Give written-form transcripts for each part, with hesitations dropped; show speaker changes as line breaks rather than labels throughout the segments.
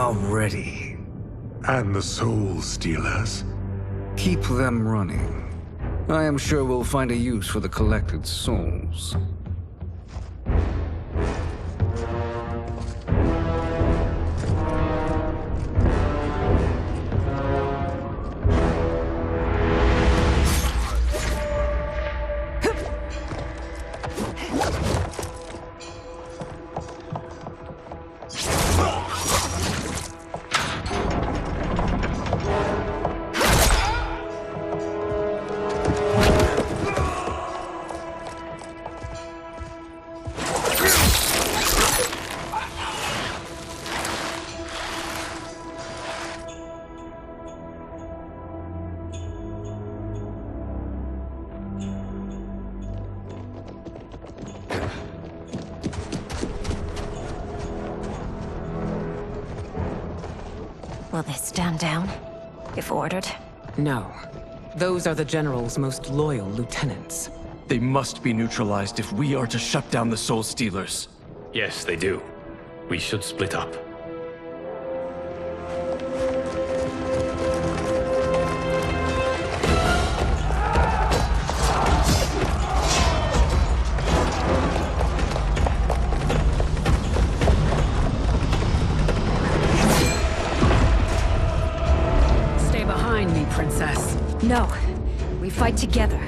are ready.
And the Soul Stealers?
Keep them running. I am sure we'll find a use for the collected souls.
Will they stand down, if ordered?
No. Those are the General's most loyal lieutenants.
They must be neutralized if we are to shut down the Soul Stealers.
Yes, they do. We should split up.
Stay behind me, Princess.
No. We fight together.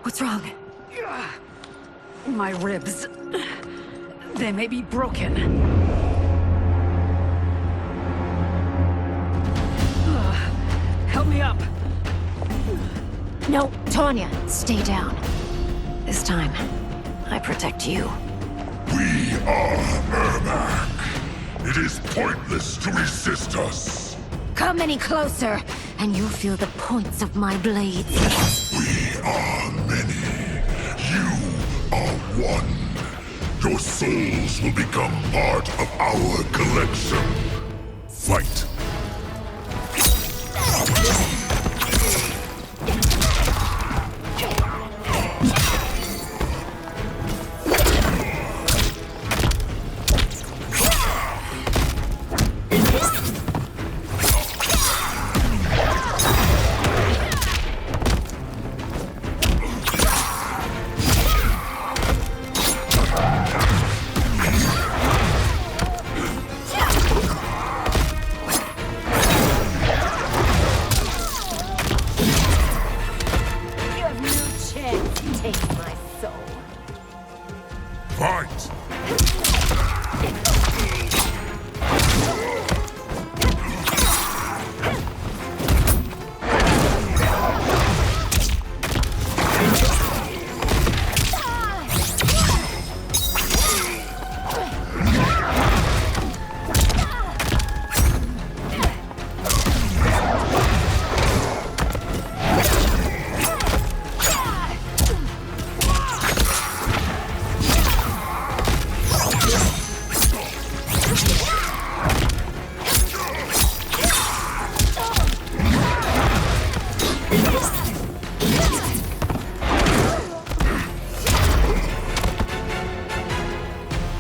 What's wrong?
My ribs. They may be broken. Help me up.
No, Tanya, stay down. This time, I protect you.
We are Ermac. It is pointless to resist us.
Come any closer, and you'll feel the points of my blades.
We are many. You are one. Your souls will become part of our collection. Fight. Fight!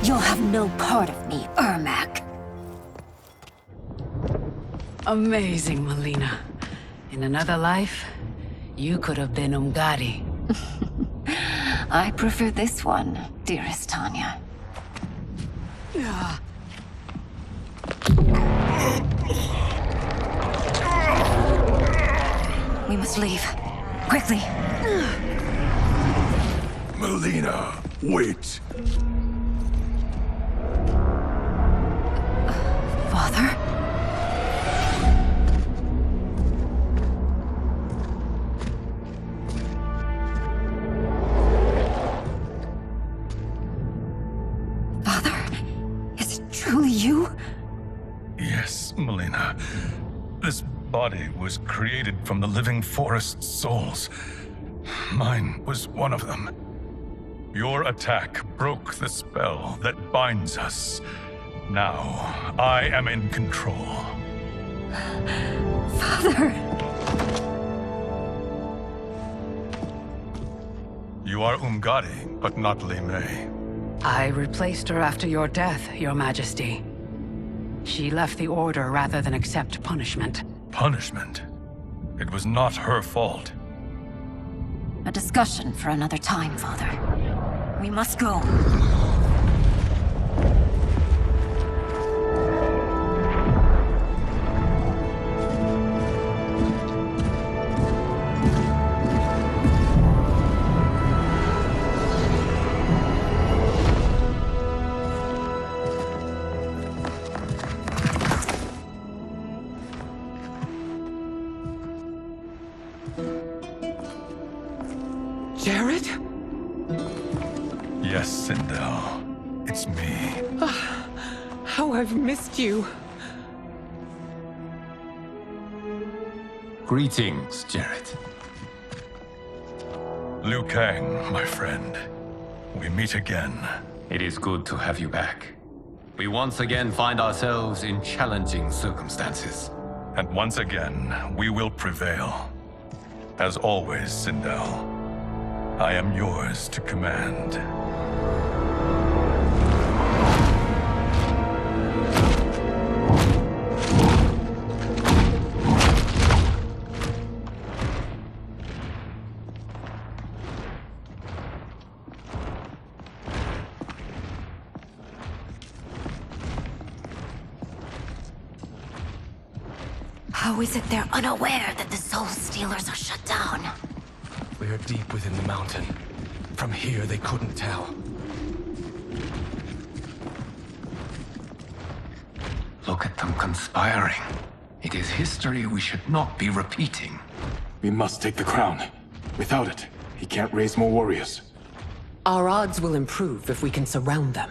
You'll have no part of me, Ermac.
Amazing, Melina. In another life, you could have been Umgadi.
I prefer this one, dearest Tanya. We must leave. Quickly.
Melina, wait.
Father? Father? Is it truly you?
Yes, Melina. This body was created from the living forest souls. Mine was one of them. Your attack broke the spell that binds us. Now, I am in control.
Father!
You are Umgadi, but not Li Mei.
I replaced her after your death, Your Majesty. She left the Order rather than accept punishment.
Punishment? It was not her fault.
A discussion for another time, Father. We must go.
Jared?
Yes, Sindel. It's me.
How I've missed you.
Greetings, Jared.
Liu Kang, my friend. We meet again.
It is good to have you back. We once again find ourselves in challenging circumstances.
And once again, we will prevail. As always, Sindel, I am yours to command.
How is it they're unaware that the Soul Stealers are shut down?
We are deep within the mountain. From here, they couldn't tell.
Look at them conspiring. It is history we should not be repeating.
We must take the crown. Without it, he can't raise more warriors.
Our odds will improve if we can surround them.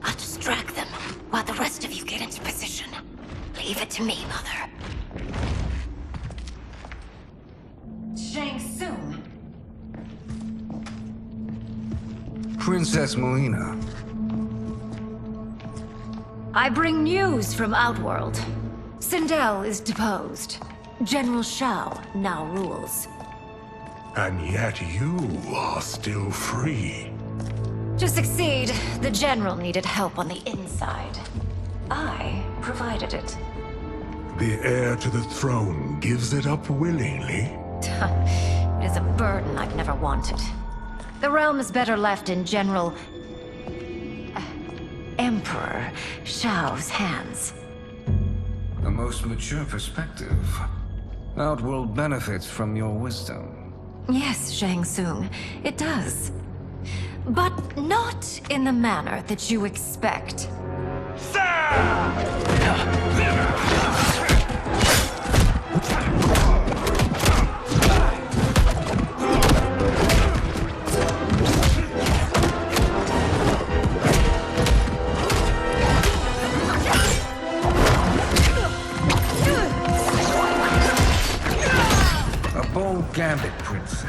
I'll distract them while the rest of you get into position. Leave it to me, Mother. Shang Tsung.
Princess Melina.
I bring news from Outworld. Sindel is deposed. General Shao now rules.
And yet you are still free.
To succeed, the General needed help on the inside. I provided it.
The heir to the throne gives it up willingly.
It is a burden I've never wanted. The realm is better left in Emperor Shao's hands.
A most mature perspective. Outworld benefits from your wisdom.
Yes, Shang Tsung, it does. But not in the manner that you expect.
A bold gambit, Princess.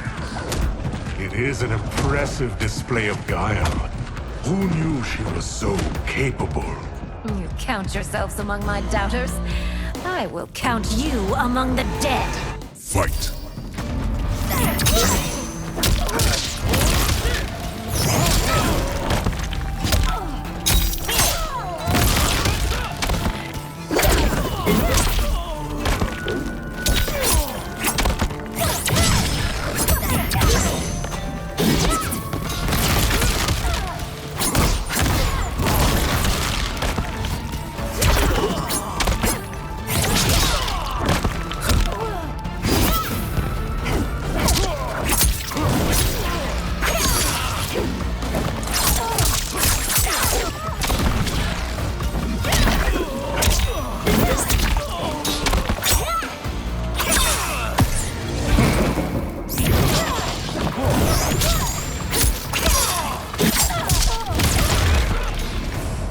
It is an impressive display of guile. Who knew she was so capable?
You count yourselves among my doubters. I will count you among the dead.
Fight!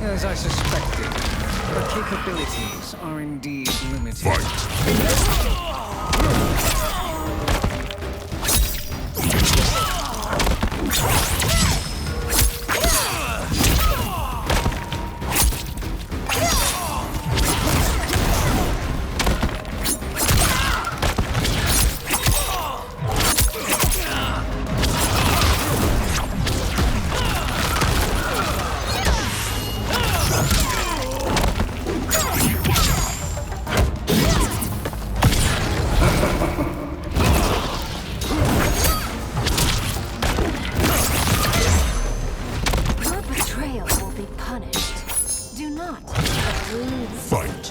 As I suspected, her capabilities are indeed limited.
Fight!
Your betrayal will be punished. Do not lose.
Fight.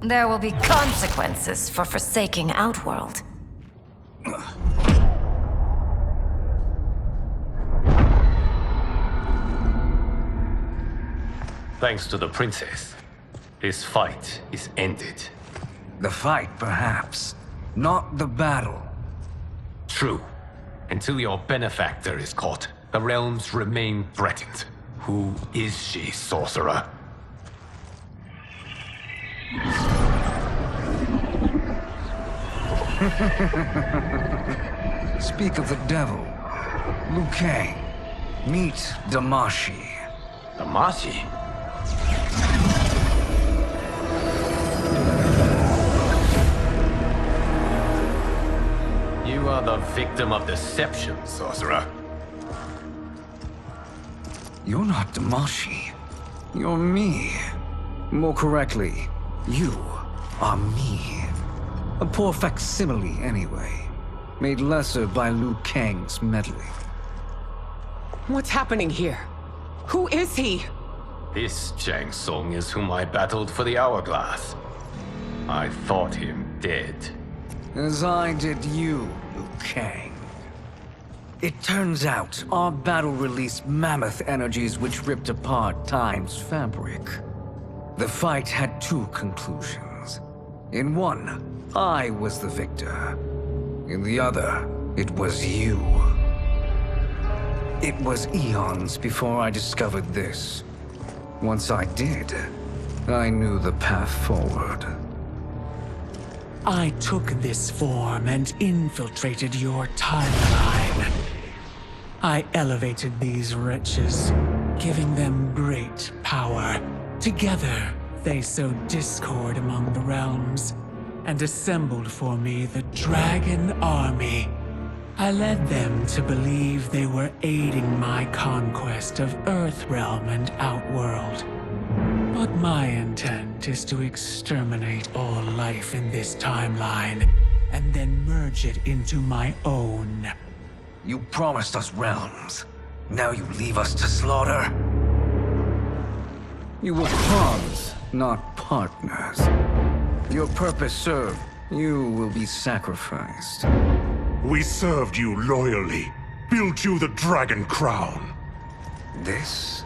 There will be consequences for forsaking Outworld.
Thanks to the princess, this fight is ended.
The fight, perhaps. Not the battle.
True. Until your benefactor is caught, the realms remain threatened. Who is she, sorcerer?
Speak of the devil. Liu Kang. Meet Damashi.
Damashi? You are the victim of deception, sorcerer.
You're not Damashi. You're me. More correctly, you are me. A poor facsimile, anyway. Made lesser by Liu Kang's meddling.
What's happening here? Who is he?
This Shang Tsung is whom I battled for the Hourglass. I thought him dead.
As I did you, Liu Kang. It turns out our battle released mammoth energies which ripped apart time's fabric. The fight had two conclusions. In one, I was the victor. In the other, it was you. It was eons before I discovered this. Once I did, I knew the path forward.
I took this form and infiltrated your timeline. I elevated these wretches, giving them great power. Together, they sowed discord among the realms and assembled for me the Dragon Army. I led them to believe they were aiding my conquest of Earthrealm and Outworld. But my intent is to exterminate all life in this timeline, and then merge it into my own.
You promised us realms. Now you leave us to slaughter? You were pawns, not partners. Your purpose served. You will be sacrificed.
We served you loyally, built you the Dragon Crown.
This?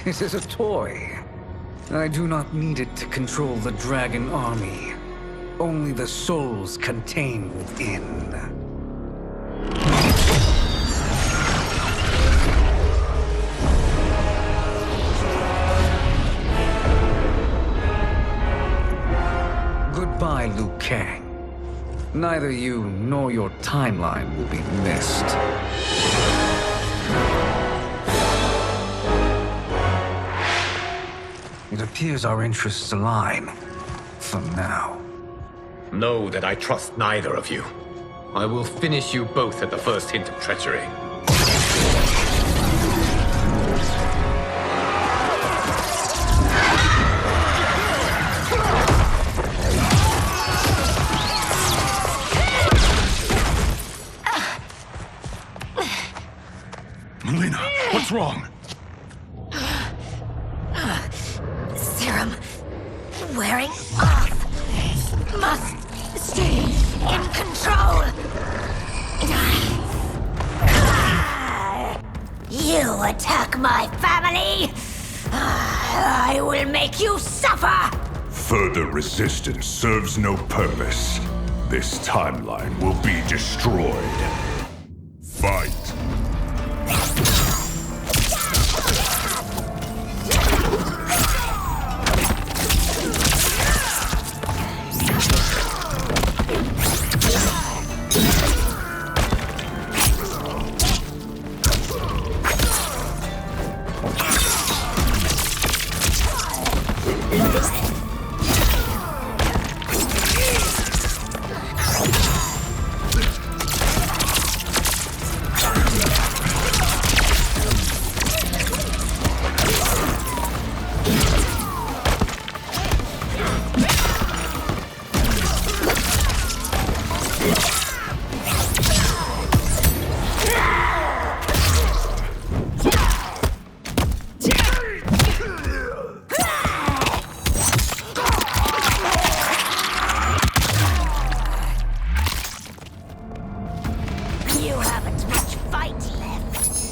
It is a toy. I do not need it to control the Dragon Army. Only the souls contained within. Goodbye, Liu Kang. Neither you nor your timeline will be missed. It appears our interests align. For now.
Know that I trust neither of you. I will finish you both at the first hint of treachery.
Melina, what's wrong?
Serum wearing off. Must stay in control. You attack my family, I will make you suffer!
Further resistance serves no purpose. This timeline will be destroyed. Fight!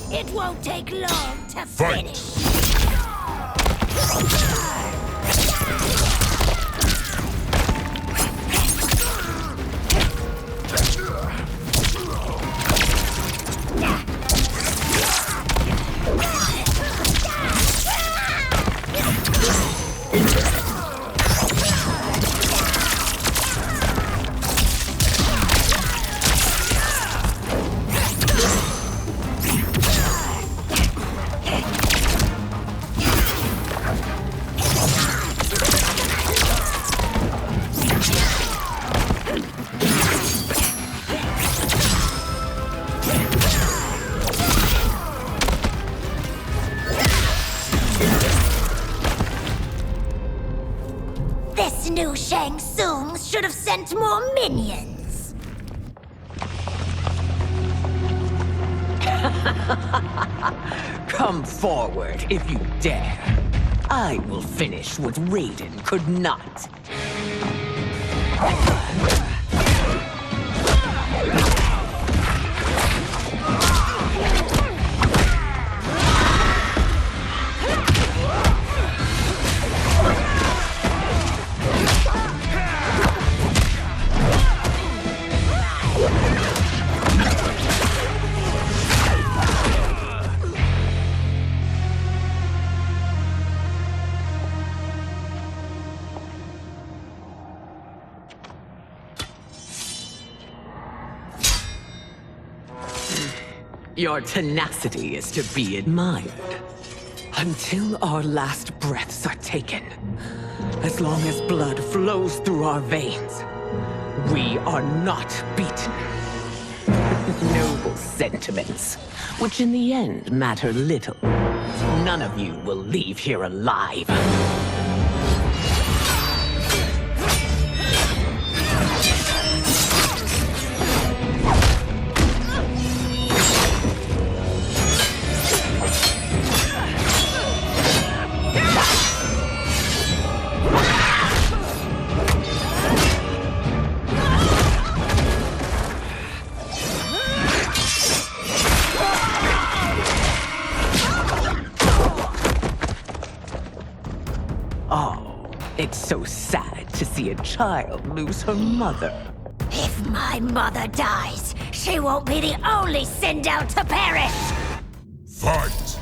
It won't take long to
Fight.
finish. This new Shang Tsung should have sent more minions.
Come forward if you dare. I will finish what Raiden could not. Your tenacity is to be admired. Until our last breaths are taken, as long as blood flows through our veins, we are not beaten. Noble sentiments, which in the end matter little. None of you will leave here alive. Oh, it's so sad to see a child lose her mother.
If my mother dies, she won't be the only Sindel to perish!
Fight!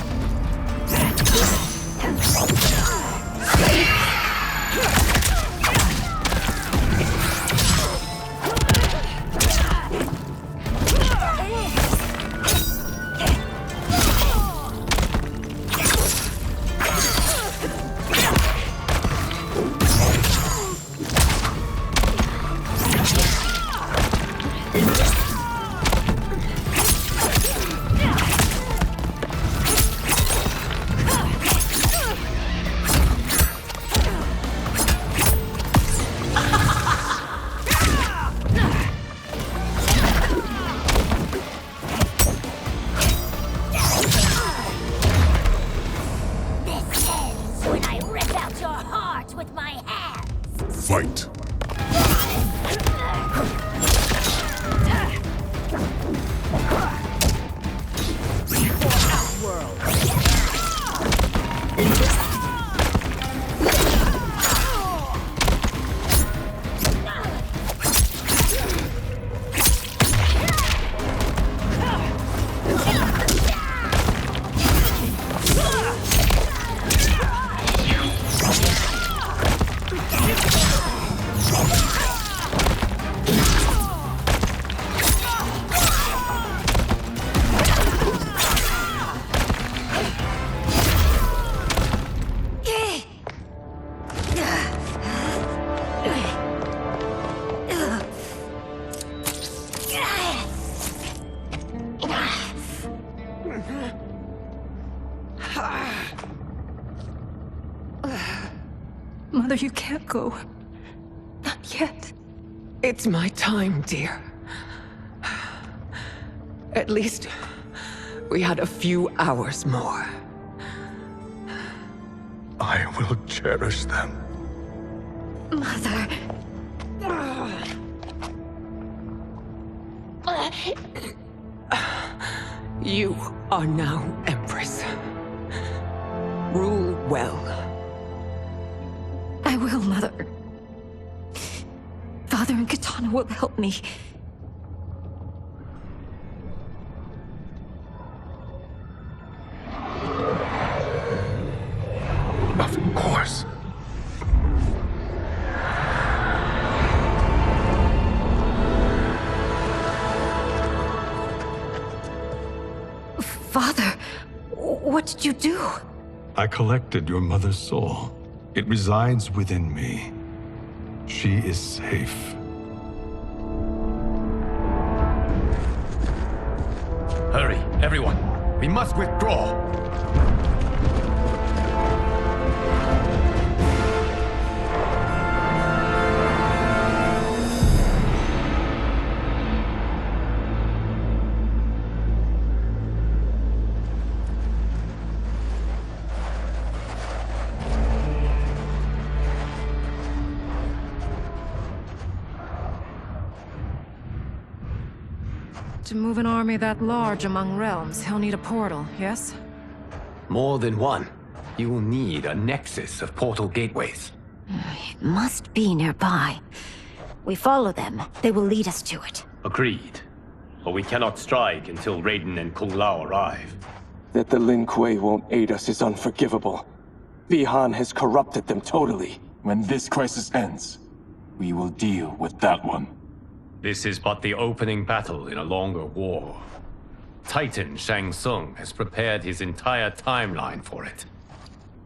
Mother, you can't go. Not yet.
It's my time, dear. At least we had a few hours more.
I will cherish them.
Mother.
You are now Empress. Rule well.
I will, Mother. Father and Katana will help me.
Of course.
Father, what did you do?
I collected your mother's soul. It resides within me. She is safe.
Hurry, everyone. We must withdraw.
To move an army that large among realms, he'll need a portal, yes?
More than one. You will need a nexus of portal gateways.
It must be nearby. We follow them. They will lead us to it.
Agreed. But we cannot strike until Raiden and Kung Lao arrive.
That the Lin Kuei won't aid us is unforgivable. Bihan has corrupted them totally.
When this crisis ends, we will deal with that one.
This is but the opening battle in a longer war. Titan Shang Tsung has prepared his entire timeline for it.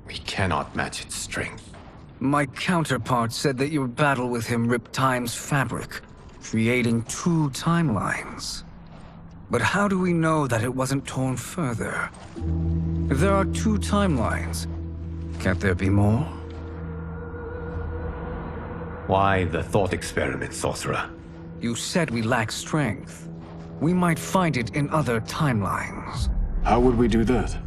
We cannot match its strength.
My counterpart said that your battle with him ripped time's fabric, creating two timelines. But how do we know that it wasn't torn further? If there are two timelines, can't there be more?
Why the thought experiment, sorcerer?
You said we lack strength. We might find it in other timelines.
How would we do that?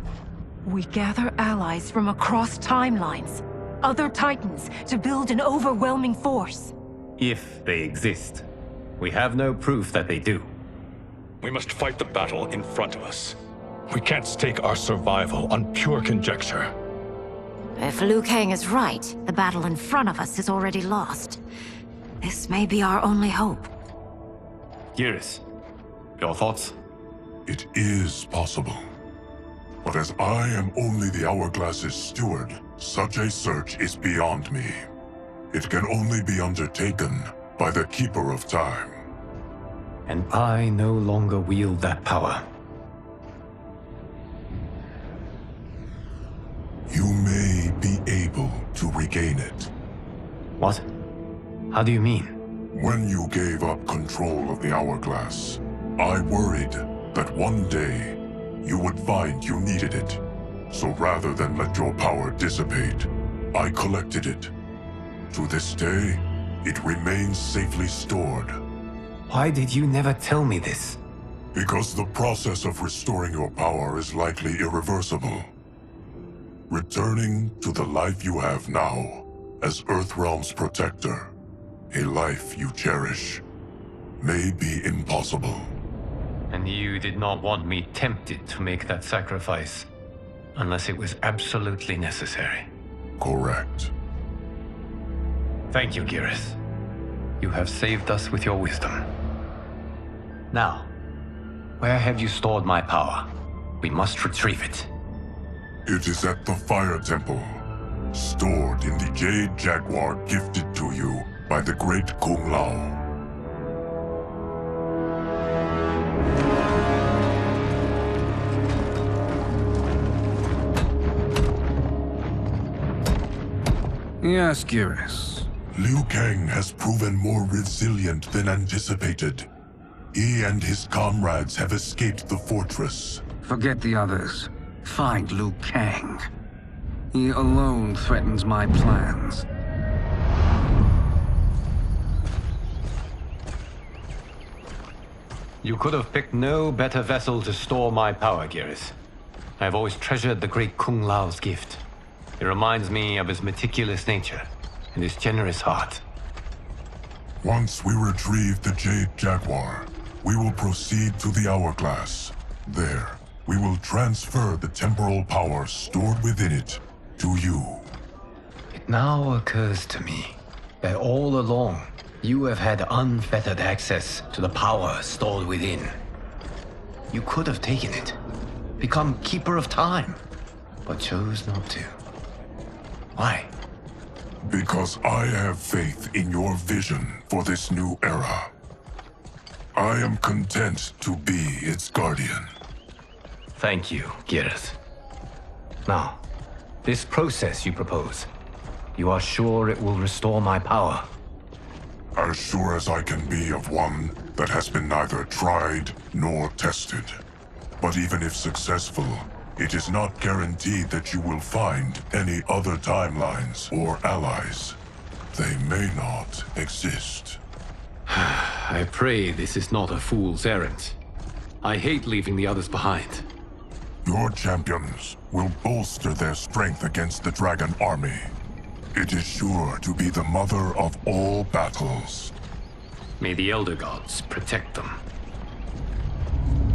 We gather allies from across timelines, other titans, to build an overwhelming force.
If they exist. We have no proof that they do.
We must fight the battle in front of us. We can't stake our survival on pure conjecture.
If Liu Kang is right, the battle in front of us is already lost. This may be our only hope.
Geras, your thoughts?
It is possible. But as I am only the Hourglass's steward, such a search is beyond me. It can only be undertaken by the Keeper of Time.
And I no longer wield that power.
You may be able to regain it.
What? How do you mean?
When you gave up control of the Hourglass, I worried that one day you would find you needed it. So rather than let your power dissipate, I collected it. To this day, it remains safely stored.
Why did you never tell me this?
Because the process of restoring your power is likely irreversible. Returning to the life you have now, as Earthrealm's protector, a life you cherish, may be impossible.
And you did not want me tempted to make that sacrifice, unless it was absolutely necessary.
Correct.
Thank you, Geras. You have saved us with your wisdom. Now, where have you stored my power? We must retrieve it.
It is at the Fire Temple, stored in the Jade Jaguar gifted to you by the great Kung Lao.
Yes, Geras.
Liu Kang has proven more resilient than anticipated. He and his comrades have escaped the fortress.
Forget the others. find Liu Kang. He alone threatens my plans.
You could have picked no better vessel to store my power, Geras. I have always treasured the great Kung Lao's gift. It reminds me of his meticulous nature and his generous heart.
Once we retrieve the Jade Jaguar, we will proceed to the Hourglass. There, we will transfer the temporal power stored within it to you.
It now occurs to me that all along, you have had unfettered access to the power stored within. You could have taken it, become Keeper of Time, but chose not to. Why?
Because I have faith in your vision for this new era. I am content to be its guardian.
Thank you, Geras. Now, this process you propose, you are sure it will restore my power?
As sure as I can be of one that has been neither tried nor tested. But even if successful, it is not guaranteed that you will find any other timelines or allies. They may not exist.
I pray this is not a fool's errand. I hate leaving the others behind.
Your champions will bolster their strength against the Dragon Army. It is sure to be the mother of all battles.
May the Elder Gods protect them.